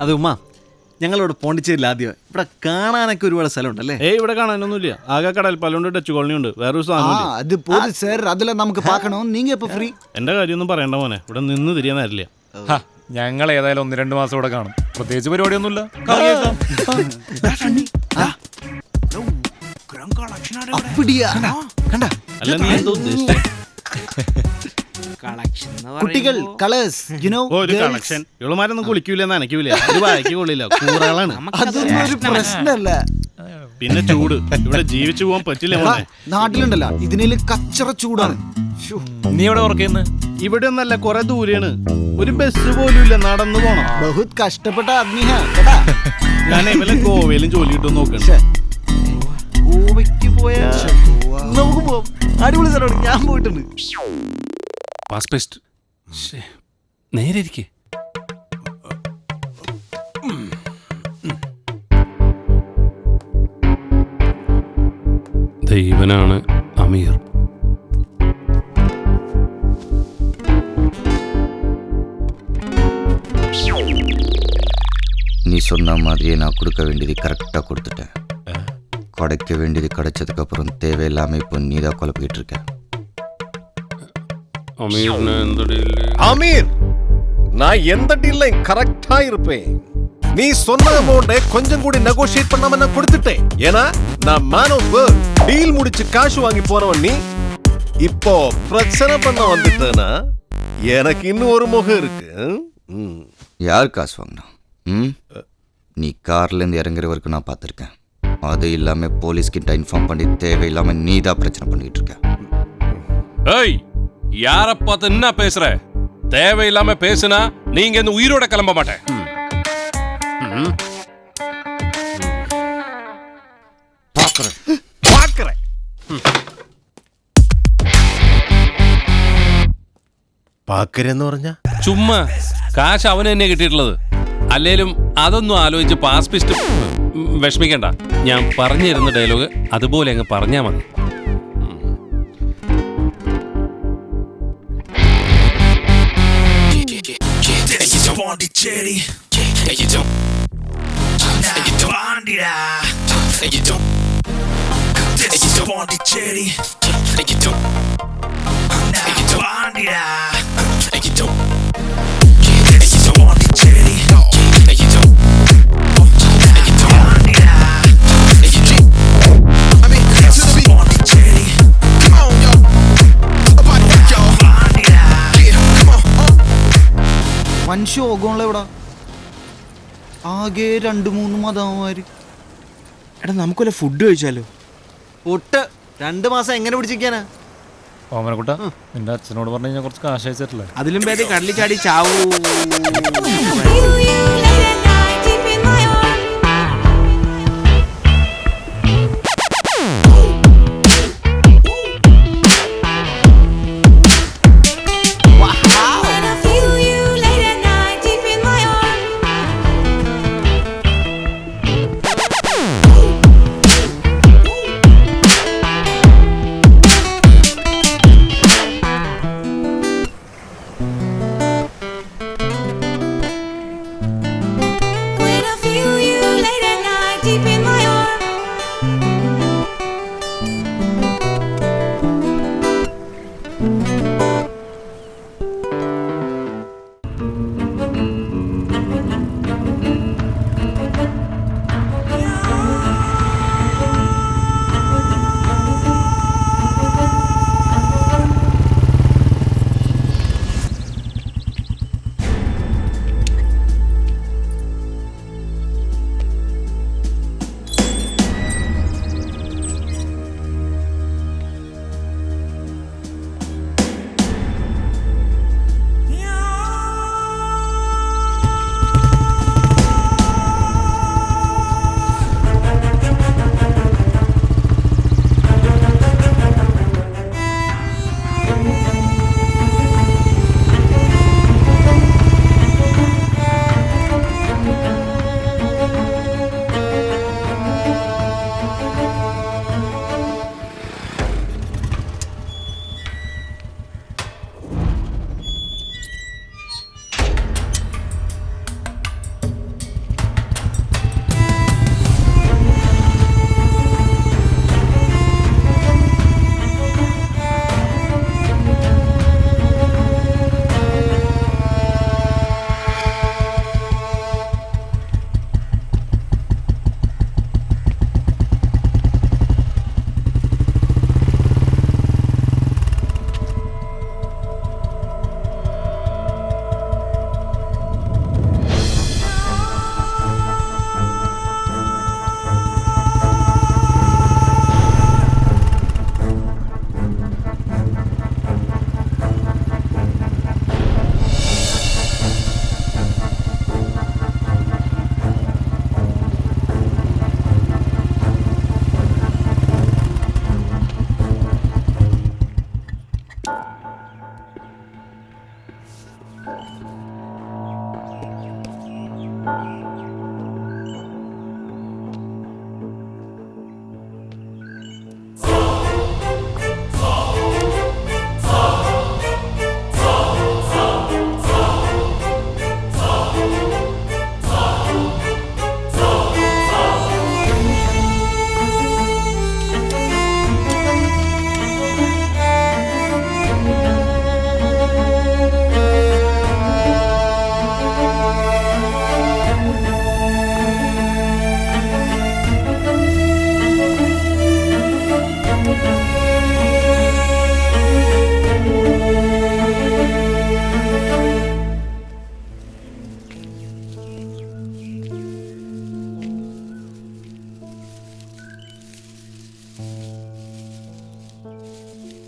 അത് ഉമ്മ, ഞങ്ങളിവിടെ പോണ്ടിച്ചേരിയിൽ ആദ്യം ഇവിടെ കാണാനൊക്കെ ഒരുപാട് സ്ഥലമുണ്ടല്ലേ? ഇവിടെ കാണാനൊന്നുമില്ല. ആകെ കടൽപ്പാലുണ്ട്, ടച്ച് കോളനി ഉണ്ട്, വേറെ ഒരു സാധനം. அது போது சார், அதெல்லாம் നമുക്ക് பார்க்கணும். நீங்க எப்ப ഫ്രീ? എന്റെ കാര്യമൊന്നും പറയണ്ട മോനെ, ഇവിടെ നിന്ന് തിരിയാൻ നേരില്ല. ഞങ്ങൾ ഏതായാലും 1-2 മാസം ഇവിടെ കാണും. പ്രത്യേകിച്ച് പരിപാടിയൊന്നുമില്ല. அப்படியா? കണ്ടാ അല്ല, നീ എന്തോ ഉദ്ദേശിച്ചേ? കുട്ടികൾ കളേഴ്സ് യു നോ. ഒരു കളക്ഷൻ. ഇവളുമാരൊന്നും കുളിക്കൂല, നനയ്ക്കൂല, ഇത് വായിക്ക് കൊള്ളില്ല, കൂറകളാണ്. അതൊന്നും ഒരു പ്രശ്നമല്ല. പിന്നെ ചൂട്, ഇവിടെ ജീവിച്ചു പോകാൻ പറ്റില്ല മോനെ. നാട്ടിലുണ്ടല്ലോ ഇതിനേലും കച്ചറ ചൂടാണ്. നീ എവിടെ വർക്ക് ചെയ്യുന്നത്? ഇവിടെ ഒന്നല്ല, കുറെ ദൂരെയാണ്. ഒരു ബസ് പോലും ഇല്ല, നടന്നു പോണം. ബഹുത് കഷ്ടപ്പെട്ട ആദ്മി ഹൈ കേട്ടാ. ഞാൻ ഇവലെ ഗോവയിലും ജോലി കിട്ടും നോക്കണം. ഗോവയ്ക്ക് പോയാ നമുക്ക് പോവാം. അടിപൊളി സ്ഥലമാണ്, ഞാൻ പോയിട്ടുണ്ട്. പാസ്പെസ്റ്റ് നേരെ ഇരിക്കേ. ഇവനാണ് അമീർ. நீ சொன்ன மாதிரியே நான் கொடுக்க வேண்டியது கரெக்டாக கொடுத்துட்டேன். கிடைக்க வேண்டியது கிடைச்சதுக்கு அப்புறம் தேவையில்லாம இப்போ நீ தான் குழப்பிக்கிட்டு இருக்க. அமீர், நான் எந்த டீல்லையும் கரெக்டா இருப்பேன். நீ சொன்ன அமௌண்ட்டை கொஞ்சம் கூட நெகோஷியேட் பண்ணாம நான் கொடுத்துட்டேன். ஏன்னா நான் மேன் ஆஃப் வேர்ல்ட். டீல் முடிச்சு காசு வாங்கி போறவன் நீ. இப்போ பிரச்சனை பண்ண வந்துட்டேன்னா எனக்கு இன்னும் ஒரு முகம் இருக்கு. யார் காசு வாங்கினா? நீ கார்லேருந்து இறங்குற வரைக்கும் நான் பார்த்துருக்கேன். அது இல்லாமல் போலீஸ்கிட்ட இன்ஃபார்ம் பண்ணி தேவையில்லாமல் நீ தான் பிரச்சனை பண்ணிட்டு இருக்க. ஏய், யார பார்த்து என்ன பேசுற? தேவையில்லாம பேசுனா நீங்க இந்த உயிரோட கிளம்ப மாட்டேன். பாக்குறேன். പാക്കരെന്ന് പറഞ്ഞ ചുമ്മാ കാശ് അവന് തന്നെ കിട്ടിയിട്ടുള്ളത്. അല്ലേലും അതൊന്നും ആലോചിച്ച് പാസ്പിസ്റ്റ് വിഷമിക്കണ്ട. ഞാൻ പറഞ്ഞു തരുന്ന ഡയലോഗ് അതുപോലെ അങ്ങ് പറഞ്ഞാ മതി. മനുഷ്യോഗമുള്ള ഇവിടെ ആകെ 2-3 മതമാര്. എടാ, നമുക്കൊല്ല ഫുഡ് കഴിച്ചാലോ? ഒട്ട് 2 മാസം എങ്ങനെ പിടിച്ചിരിക്കാനാ? ഓമനക്കുട്ട, നിന്റെ അച്ഛനോട് പറഞ്ഞു കഴിഞ്ഞാൽ കുറച്ച് കാശ് അയച്ചിട്ടില്ലേ? അതിലും പേര് കടലിൽ ചാടി ചാവൂ.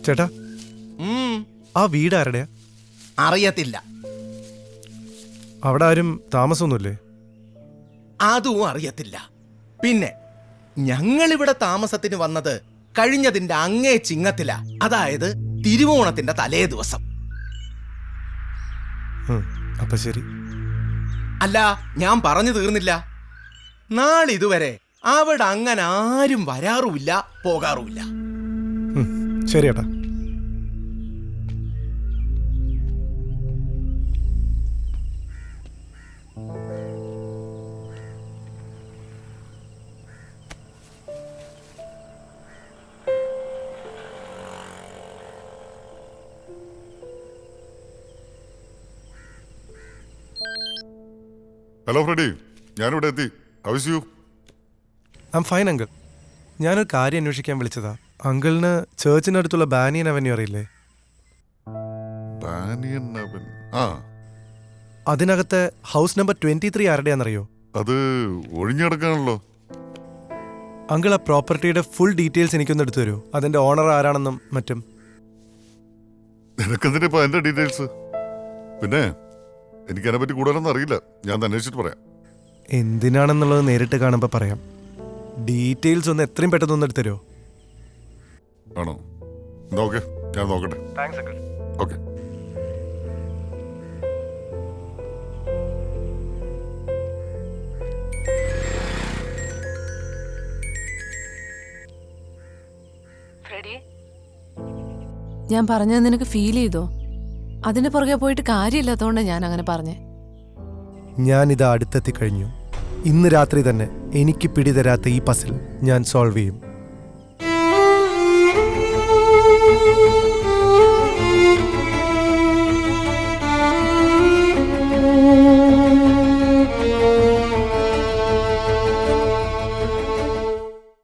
ചേട്ടാ, ആ വീട് ആരുടെയാ? അറിയത്തില്ല. അവിടെ ആരും താമസമൊന്നുമില്ലേ? അതും അറിയത്തില്ല. പിന്നെ ഞങ്ങളിവിടെ താമസത്തിന് വന്നത് കഴിഞ്ഞതിന്റെ അങ്ങേ ചിങ്ങത്തില, അതായത് തിരുവോണത്തിന്റെ തലേ ദിവസം. അപ്പൊ ശരി. അല്ല, ഞാൻ പറഞ്ഞു തീർന്നില്ല. നാളിതുവരെ അവിടെ അങ്ങനെ ആരും വരാറുമില്ല, പോകാറുമില്ല. ശരി ഏട്ടാ. ഹലോ ഫ്രെഡി, ഞാനിവിടെ എത്തി. How is you? I am fine uncle. ഞാനൊരു കാര്യം അന്വേഷിക്കാൻ വിളിച്ചതാ. അങ്കിളിന് ചേർച്ചിനടുത്തുള്ള ബാനിയൻ അവന്യൂ അറിയില്ലേ? ബാനിയൻ അവൻ. ആ, അതിനകത്തെ ഹൗസ് നമ്പർ 23 ആരുടെയാണെന്നറിയോ? അത് ഒഴിഞ്ഞടക്കാണല്ലോ. അങ്കിൾ ആ പ്രോപ്പർട്ടിയുടെ ഫുൾ ഡീറ്റെയിൽസ് എനിക്കൊന്ന് എടുത്തു തരുമോ? അതിന്റെ ഓണർ ആരാണെന്നും മറ്റും. നിനക്കെന്തിനാ ഇപ്പൊ എന്റെ ഡീറ്റെയിൽസ്? പിന്നെ എനിക്കതിനെ പറ്റി കൂടുതലൊന്നും അറിയില്ല. ഞാൻ അന്വേഷിച്ചിട്ട് പറയാം. എന്തിനാണെന്നുള്ളത് നേരിട്ട് കാണുമ്പോൾ പറയാം. ഡീറ്റെയിൽസ് ഒന്ന് എത്രയും പെട്ടെന്ന് ഒന്ന് എടുത്തു തരുമോ? ആണോ? എന്നാ ഓക്കെ, ഞാൻ നോക്കട്ടെ. ഓക്കെ. ഞാൻ പറഞ്ഞത് നിനക്ക് ഫീൽ ചെയ്തോ? അതിന് പുറകെ പോയിട്ട് കാര്യമില്ലാത്തതുകൊണ്ട് ഞാൻ അങ്ങനെ പറഞ്ഞേ. ഞാനിത് അടുത്തെത്തി കഴിഞ്ഞു. ഇന്ന് രാത്രി തന്നെ എനിക്ക് പിടിതരാത്ത ഈ പസിൽ ഞാൻ സോൾവ് ചെയ്യും.